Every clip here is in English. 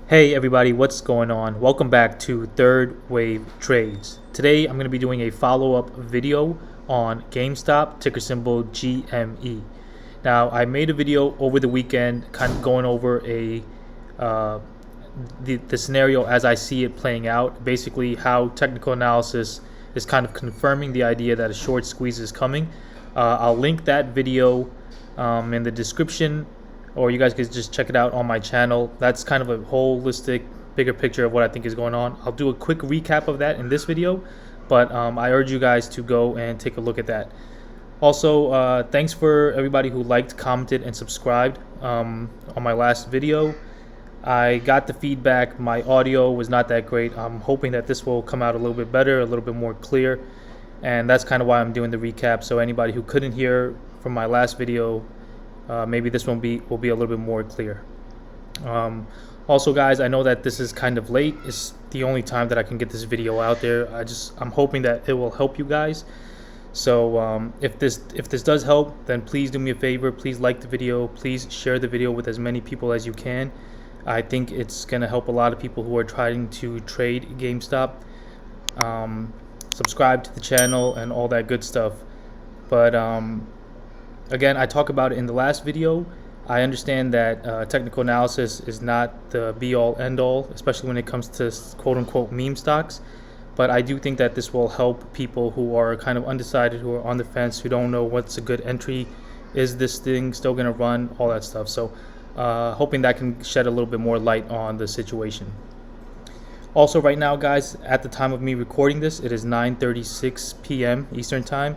Hey everybody, what's going on? Welcome back to Third Wave Trades. Today I'm going to be doing a follow-up video on GameStop, ticker symbol GME. Now I made a video over the weekend kind of going over uh, the scenario as I see it playing out, basically how technical analysis is kind of confirming the idea that a short squeeze is coming. I'll link that video in the description, or you guys could just check it out on my channel. That's kind of a holistic, bigger picture of what I think is going on. I'll do a quick recap of that in this video, but I urge you guys to go and take a look at that. Also, thanks for everybody who liked, commented, and subscribed on my last video. I got the feedback my audio was not that great. I'm hoping that this will come out a little bit better, a little bit more clear, and that's kind of why I'm doing the recap. So anybody who couldn't hear from my last video, maybe this one will be a little bit more clear. Also, guys, I know that this is kind of late. It's the only time that I can get this video out there. I'm hoping that it will help you guys. So if this does help, then please do me a favor. Please like the video. Please share the video with as many people as you can. I think it's gonna help a lot of people who are trying to trade GameStop. Subscribe to the channel and all that good stuff. But again, I talk about it in the last video. I understand that technical analysis is not the be-all, end-all, especially when it comes to quote-unquote meme stocks. But I do think that this will help people who are kind of undecided, who are on the fence, who don't know what's a good entry. Is this thing still going to run? All that stuff. So hoping that can shed a little bit more light on the situation. Also, right now, guys, at the time of me recording this, it is 9:36 p.m. Eastern Time.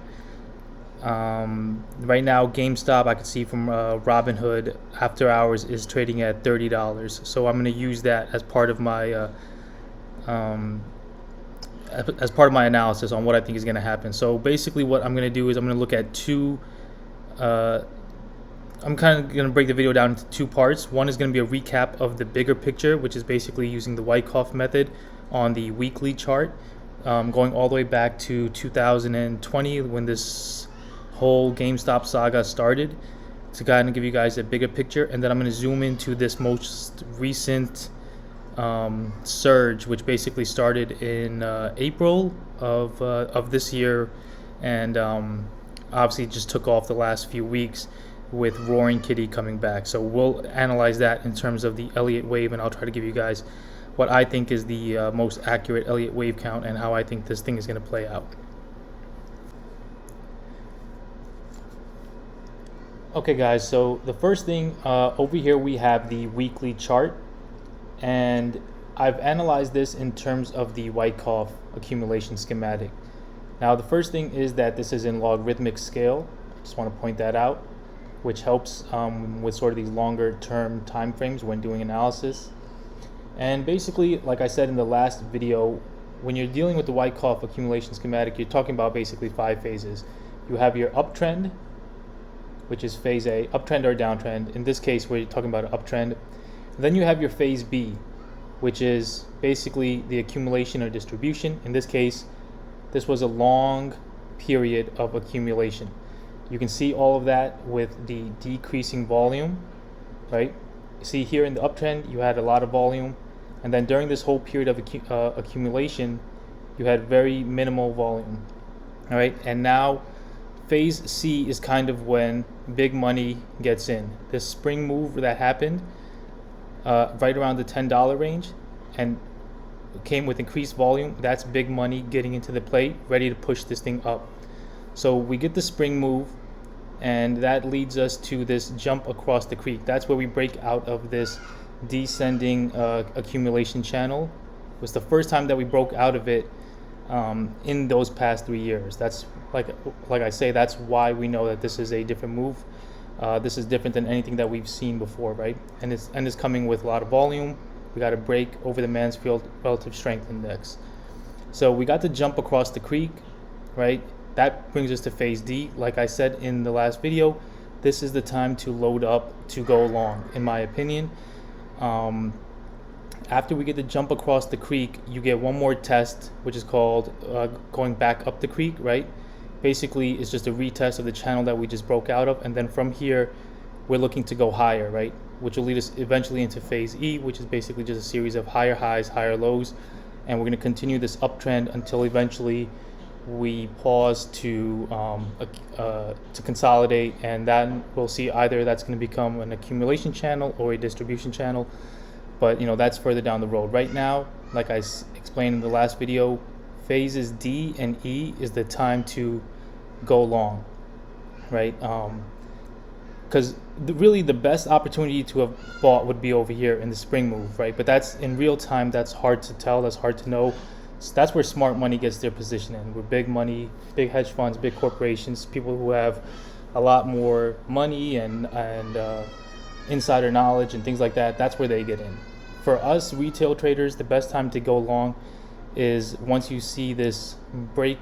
Right now, GameStop, I can see from Robinhood, after hours is trading at $30. So I'm going to use that as part of my analysis on what I think is going to happen. So basically, what I'm going to do is I'm going to look at two. I'm kind of going to break the video down into two parts. One is going to be a recap of the bigger picture, which is basically using the Wyckoff method on the weekly chart, going all the way back to 2020 when this whole GameStop saga started, to kind of give you guys a bigger picture. And then I'm going to zoom into this most recent surge, which basically started in April of this year, and obviously just took off the last few weeks with Roaring Kitty coming back. So we'll analyze that in terms of the Elliott wave, and I'll try to give you guys what I think is the most accurate Elliott wave count and how I think this thing is going to play out. Okay, guys, so the first thing over here we have the weekly chart, and I've analyzed this in terms of the Wyckoff accumulation schematic. Now, the first thing is that this is in logarithmic scale. Just want to point that out, which helps with sort of these longer term time frames when doing analysis. And basically, like I said in the last video, when you're dealing with the Wyckoff accumulation schematic, you're talking about basically 5 phases. You have your uptrend, which is phase A, uptrend or downtrend. In this case, we're talking about an uptrend. Then you have your phase B, which is basically the accumulation or distribution. In this case, this was a long period of accumulation. You can see all of that with the decreasing volume, right? See here in the uptrend, you had a lot of volume, and then during this whole period of accumulation, you had very minimal volume, all right? And now phase C is kind of when big money gets in. This spring move that happened right around the $10 range and came with increased volume. That's big money getting into the plate, ready to push this thing up. So we get the spring move, and that leads us to this jump across the creek. That's where we break out of this descending accumulation channel. It was the first time that we broke out of it in those past 3 years. That's like I say, that's why we know that this is a different move. This is different than anything that we've seen before, right? And it's coming with a lot of volume. We got to break over the Mansfield Relative Strength Index. So we got to jump across the creek, right? That brings us to phase D. Like I said in the last video, this is the time to load up to go long, in my opinion. After we get the jump across the creek, you get one more test, which is called going back up the creek, right? Basically, it's just a retest of the channel that we just broke out of, and then from here, we're looking to go higher, right? which will lead us eventually into phase E, which is basically just a series of higher highs, higher lows, and we're going to continue this uptrend until eventually we pause to consolidate, and then we'll see either that's going to become an accumulation channel or a distribution channel. But that's further down the road. Right now, like I explained in the last video, phases D and E is the time to go long, right? Because really the best opportunity to have bought would be over here in the spring move, right? But that's in real time, that's hard to tell, that's hard to know. So that's where smart money gets their position in. Where big money, big hedge funds, big corporations, people who have a lot more money and insider knowledge and things like that, that's where they get in. For us retail traders, the best time to go long is once you see this break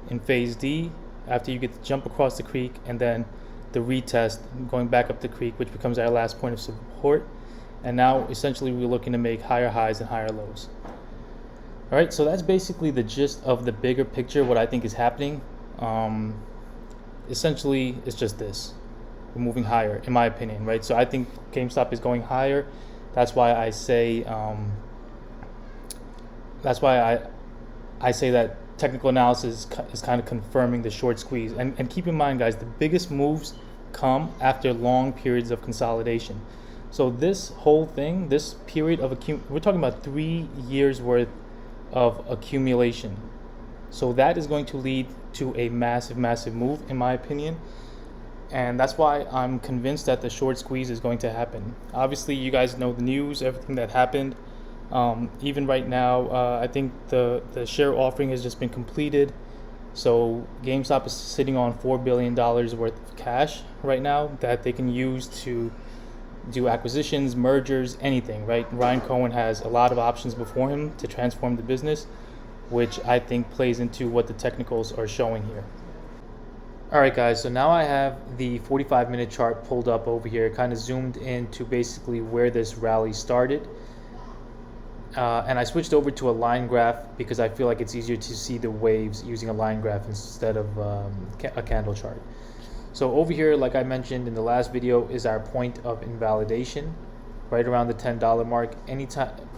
in phase D, after you get the jump across the creek, and then the retest going back up the creek, which becomes our last point of support. And now essentially we're looking to make higher highs and higher lows. All right, so that's basically the gist of the bigger picture, what I think is happening. Essentially, it's just this. We're moving higher, in my opinion, right? So I think GameStop is going higher. That's why I say I say that technical analysis is kind of confirming the short squeeze. And keep in mind, guys, the biggest moves come after long periods of consolidation. So this whole thing, this period of we're talking about 3 years worth of accumulation. So that is going to lead to a massive, massive move, in my opinion. And that's why I'm convinced that the short squeeze is going to happen. Obviously, you guys know the news, everything that happened. Even right now, I think the share offering has just been completed. So GameStop is sitting on $4 billion worth of cash right now that they can use to do acquisitions, mergers, anything, right? Ryan Cohen has a lot of options before him to transform the business, which I think plays into what the technicals are showing here. All right, guys, so now I have the 45-minute chart pulled up over here, kind of zoomed into basically where this rally started. And I switched over to a line graph because I feel like it's easier to see the waves using a line graph instead of a candle chart. So over here, like I mentioned in the last video, is our point of invalidation, right around the $10 mark.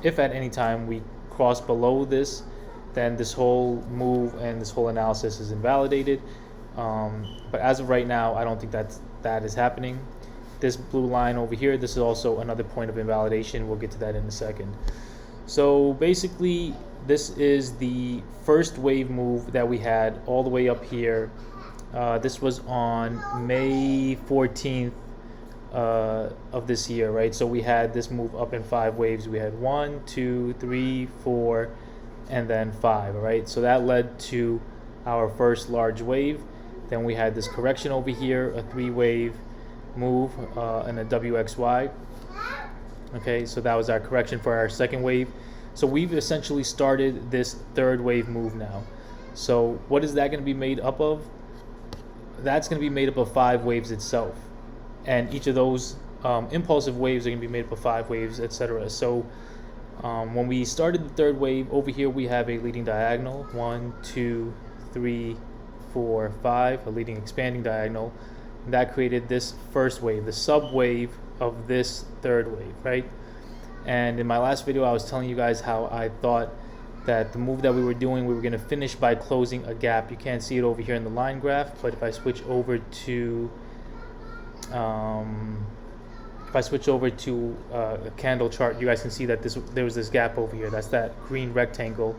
If at any time we cross below this, then this whole move and this whole analysis is invalidated. But as of right now, I don't think that is happening. This blue line over here, this is also another point of invalidation. We'll get to that in a second. So basically, this is the first wave move that we had all the way up here. This was on May 14th of this year, right? So we had this move up in 5 waves. We had 1, 2, 3, 4, and then 5, right? So that led to our first large wave. Then we had this correction over here, a 3-wave move and a WXY. Okay, so that was our correction for our second wave. So we've essentially started this third wave move now. So what is that going to be made up of? That's going to be made up of 5 waves itself. And each of those impulsive waves are going to be made up of 5 waves, etc. So when we started the third wave, over here we have a leading diagonal, 1, 2, 3, 4, 5, a leading expanding diagonal. And that created this first wave, the sub-wave of this third wave, right? And in my last video, I was telling you guys how I thought that the move that we were doing, we were going to finish by closing a gap. You can't see it over here in the line graph, but if I switch over to a candle chart, you guys can see that there was this gap over here. That's that green rectangle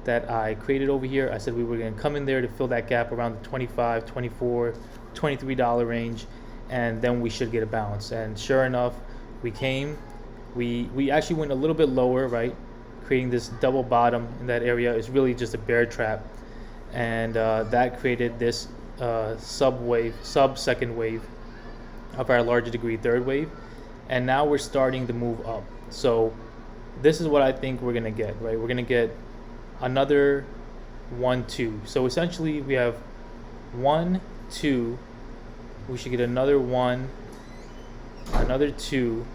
that I created over here. I said we were going to come in there to fill that gap around the $25, $24, $23 range, and then we should get a bounce. And sure enough, we came. We actually went a little bit lower, right? Creating this double bottom in that area is really just a bear trap, and that created this sub-second wave of our larger degree third wave, and now we're starting to move up. So this is what I think we're gonna get, right? We're gonna get another 1, 2. So essentially we have 1, 2. We should get another 1, another 2.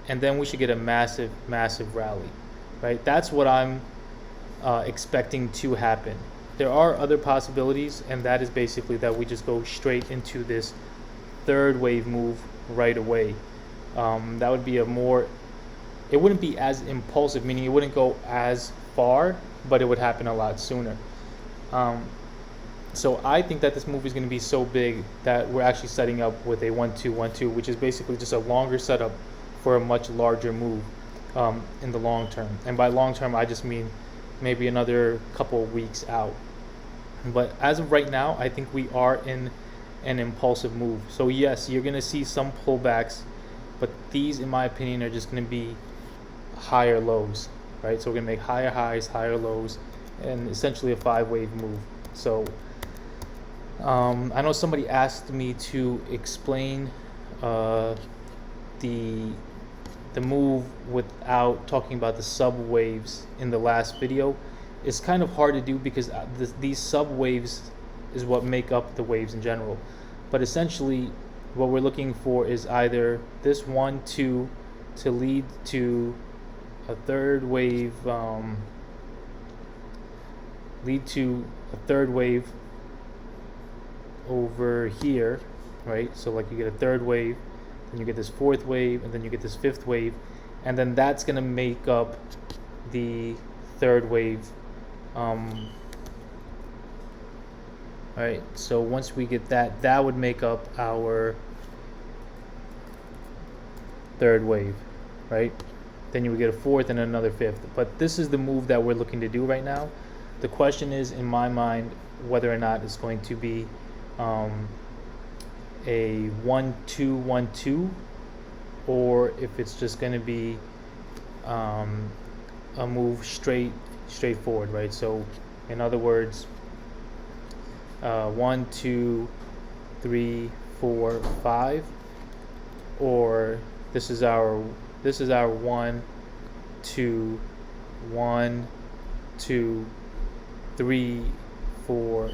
And then we should get a massive, massive rally, right? That's what I'm expecting to happen. There are other possibilities, and that is basically that we just go straight into this third wave move right away. That would be it wouldn't be as impulsive, meaning it wouldn't go as far, but it would happen a lot sooner. So I think that this move is going to be so big that we're actually setting up with a 1-2-1-2, which is basically just a longer setup for a much larger move in the long term. And by long term, I just mean maybe another couple weeks out. But as of right now, I think we are in an impulsive move. So yes, you're going to see some pullbacks, but these, in my opinion, are just going to be higher lows, right? So we're going to make higher highs, higher lows, and essentially a 5-wave move. So I know somebody asked me to explain the move without talking about the sub waves in the last video. It's kind of hard to do because these sub waves is what make up the waves in general. But essentially, what we're looking for is either this 1-2 to lead to a third wave, over here, right? So like you get a third wave, then you get this fourth wave, and then you get this fifth wave, and then that's gonna make up the third wave. Right, so once we get that, that would make up our third wave, right? Then you would get a fourth and another fifth. But this is the move that we're looking to do right now. The question is, in my mind, whether or not it's going to be a 1-2-1-2, or if it's just going to be a move straightforward, right? So, in other words, 1, 2, 3, 4, 5, or this is our 1, 2, 1, 2, 3, 4,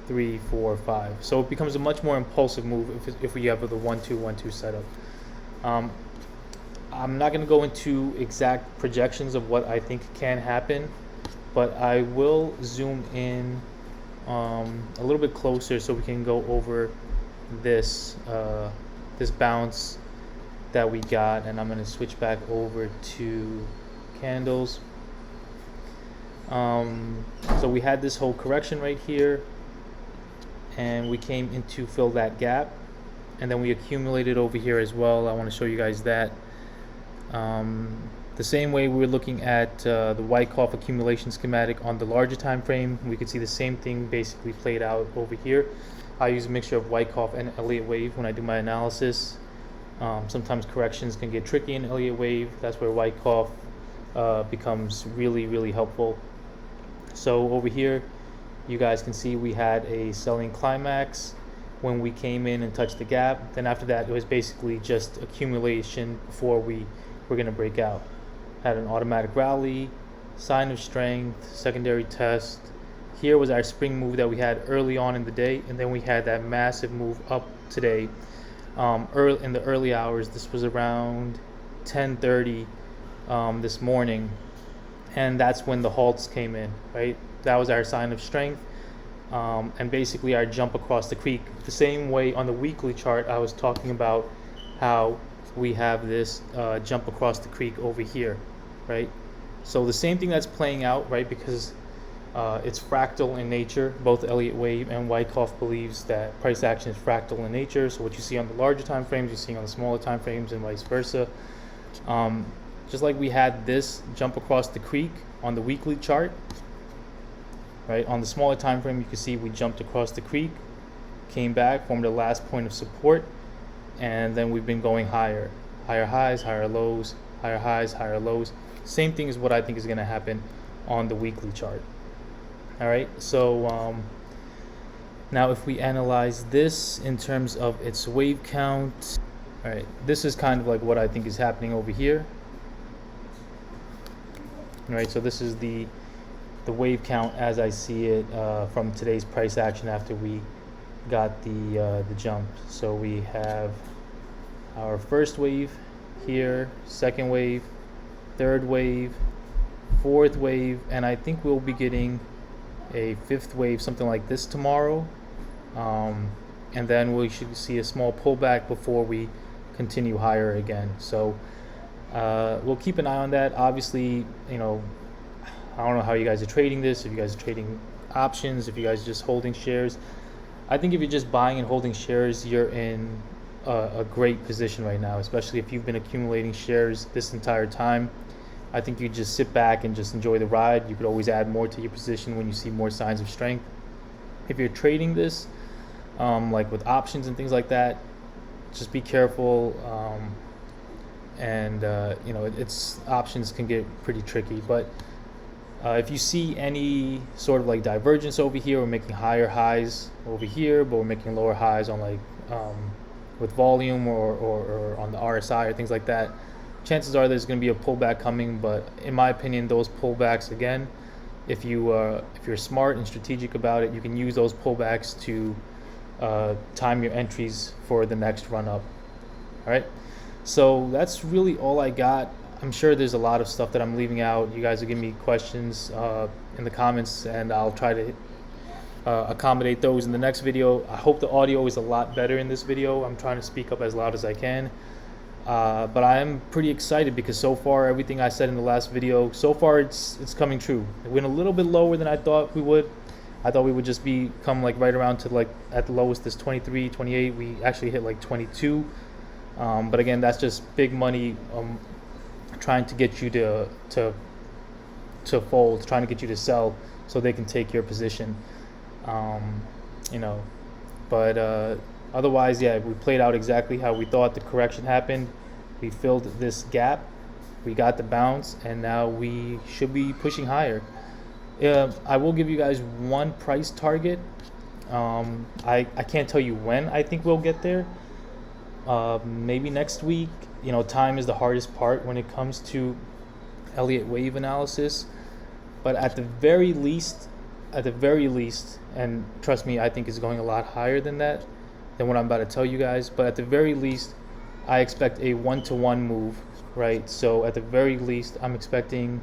3, 4, 5. So it becomes a much more impulsive move if we have the 1-2-1-2 setup. I'm not going to go into exact projections of what I think can happen, but I will zoom in a little bit closer so we can go over this bounce that we got, and I'm going to switch back over to candles. So we had this whole correction right here, and we came in to fill that gap, and then we accumulated over here as well. I want to show you guys that. The same way we were looking at the Wyckoff accumulation schematic on the larger time frame, we could see the same thing basically played out over here. I use a mixture of Wyckoff and Elliott wave when I do my analysis. Sometimes corrections can get tricky in Elliott wave. That's where Wyckoff becomes really, really helpful. So over here, you guys can see we had a selling climax when we came in and touched the gap. Then after that, it was basically just accumulation before we were going to break out. Had an automatic rally, sign of strength, secondary test. Here was our spring move that we had early on in the day, and then we had that massive move up today. Early in the early hours, this was around 10:30 this morning, and that's when the halts came in, right? That was our sign of strength, and basically our jump across the creek. The same way on the weekly chart, I was talking about how we have this jump across the creek over here, right? So the same thing that's playing out, right? Because it's fractal in nature. Both Elliott wave and Wyckoff believes that price action is fractal in nature. So what you see on the larger time frames, you see on the smaller time frames, and vice versa. Just like we had this jump across the creek on the weekly chart, right? On the smaller time frame, you can see we jumped across the creek, came back, formed the last point of support, and then we've been going higher highs, higher lows, higher highs, higher lows. Same thing is what I think is going to happen on the weekly chart. All right, so now if we analyze this in terms of its wave count, all right, this is kind of like what I think is happening over here. All right, so this is the wave count as I see it from today's price action after we got the jump. So we have our first wave here, second wave, third wave, fourth wave, and I think we'll be getting a fifth wave, something like this tomorrow, and then we should see a small pullback before we continue higher again. So we'll keep an eye on that. Obviously, I don't know how you guys are trading this, if you guys are trading options, if you guys are just holding shares. I think if you're just buying and holding shares, you're in a great position right now, especially if you've been accumulating shares this entire time. I think you just sit back and just enjoy the ride. You could always add more to your position when you see more signs of strength. If you're trading this, like with options and things like that, just be careful. It's options can get pretty tricky. But if you see any sort of like divergence over here, we're making higher highs over here, but we're making lower highs on like with volume or on the RSI or things like that. Chances are there's going to be a pullback coming, but in my opinion, those pullbacks, again, if you're smart and strategic about it, you can use those pullbacks to time your entries for the next run up. All right, so that's really all I got. I'm sure there's a lot of stuff that I'm leaving out. You guys are giving me questions in the comments, and I'll try to accommodate those in the next video. I hope the audio is a lot better in this video. I'm trying to speak up as loud as I can. But I am pretty excited because so far everything I said in the last video, so far it's coming true. It went a little bit lower than I thought we would. I thought we would just come like right around to like at the lowest is 23, 28. We actually hit like 22. But again, that's just big money trying to get you to fold, trying to get you to sell so they can take your position. But otherwise, yeah, we played out exactly how we thought. The correction happened. We filled this gap. We got the bounce, and now we should be pushing higher. I will give you guys one price target. I can't tell you when I think we'll get there. Maybe next week. Time is the hardest part when it comes to Elliott wave analysis. But at the very least, and trust me, I think it's going a lot higher than that, than what I'm about to tell you guys. But at the very least, I expect a 1-to-1 move, right? So at the very least, I'm expecting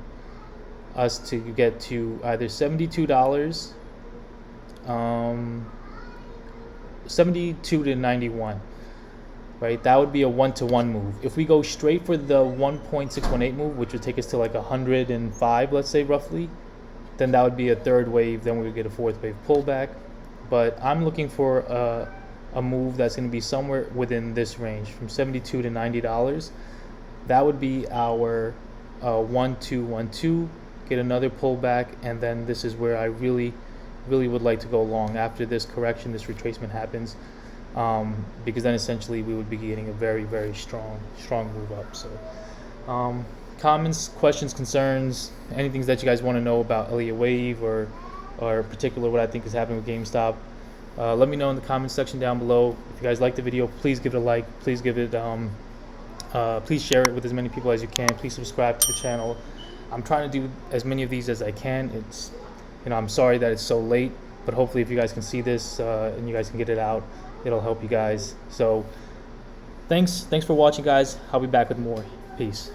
us to get to either $72, 72 to 91, right? That would be a 1-to-1 move. If we go straight for the 1.618 move, which would take us to like 105, let's say roughly, then that would be a third wave. Then we would get a fourth wave pullback. But I'm looking for a move that's going to be somewhere within this range, from $72 to $90. That would be our 1-2-1-2, get another pullback, and then this is where I really would like to go long after this correction, this retracement happens, because then essentially we would be getting a very, very strong move up. So comments, questions, concerns, anything that you guys want to know about Elliott wave or particular what I think is happening with GameStop, let me know in the comments section down below. If you guys like the video, please give it a like. Please give it please share it with as many people as you can. Please subscribe to the channel. I'm trying to do as many of these as I can. It's I'm sorry that it's so late, but hopefully if you guys can see this and you guys can get it out, it'll help you guys. So thanks for watching, guys. I'll be back with more. Peace.